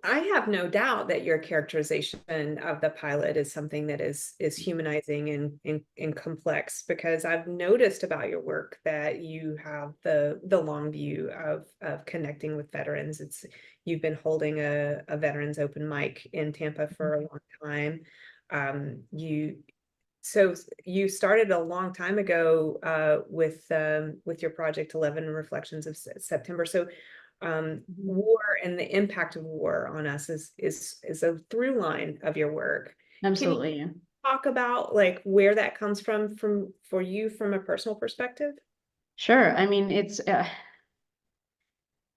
I have no doubt that your characterization of the pilot is something that is humanizing and complex, because I've noticed about your work that you have the long view of connecting with veterans. You've been holding a veterans open mic in Tampa for a long time. So you started a long time ago with your project 11 Reflections of September. So war and the impact of war on us is a through line of your work. Can you Absolutely. talk about like where that comes from for you from a personal perspective? Sure. I mean, it's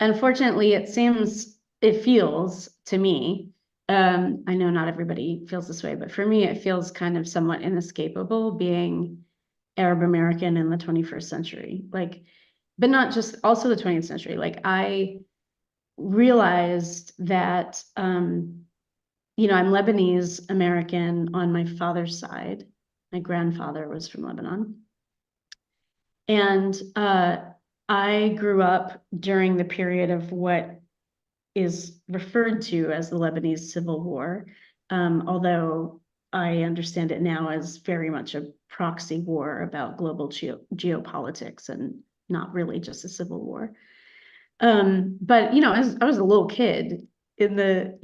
unfortunately, it feels to me, I know not everybody feels this way, but for me, it feels kind of somewhat inescapable being Arab American in the 21st century. Like, but not just also the 20th century. Like, I realized that, I'm Lebanese American on my father's side. My grandfather was from Lebanon. And I grew up during the period of what is referred to as the Lebanese Civil War, although I understand it now as very much a proxy war about global geopolitics and not really just a civil war. But as I was a little kid in the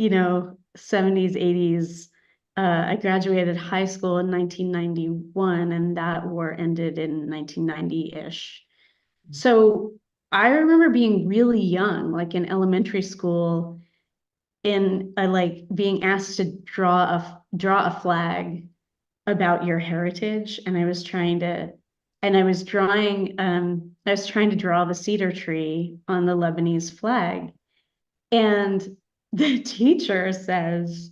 70s, 80s, I graduated high school in 1991, and that war ended in 1990-ish. So I remember being really young, like in elementary school, and I like being asked to draw a flag about your heritage, and I was trying to draw the cedar tree on the Lebanese flag, and the teacher says,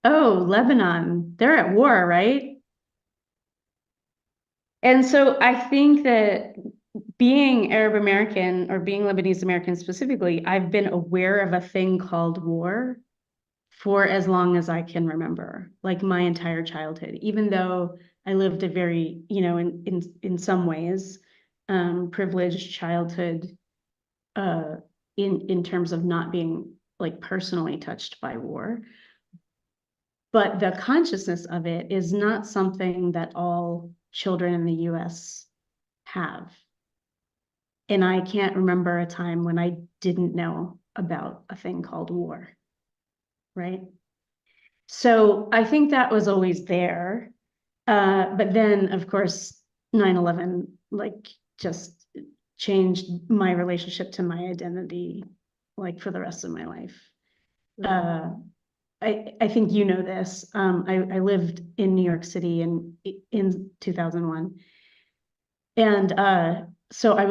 "Oh, Lebanon, they're at war, right?" And so I think that being Arab American or being Lebanese American specifically, I've been aware of a thing called war for as long as I can remember, like my entire childhood, even though I lived a very, in some ways, privileged childhood, uh, in terms of not being like personally touched by war. But the consciousness of it is not something that all children in the US have. And I can't remember a time when I didn't know about a thing called war, right? So I think that was always there. But then, of course, 9/11 like just changed my relationship to my identity, like for the rest of my life. Uh, I think you know this. I lived in New York City in 2001. And so I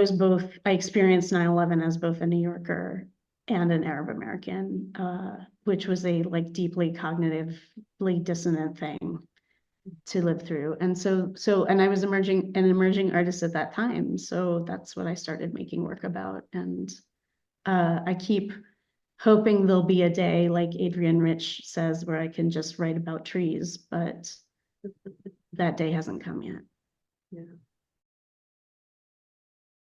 experienced 9/11 as both a New Yorker and an Arab American, which was a like deeply cognitively dissonant thing to live through. And I was an emerging artist at that time. So that's what I started making work about. And I keep hoping there'll be a day, like Adrienne Rich says, where I can just write about trees, but that day hasn't come yet. Yeah.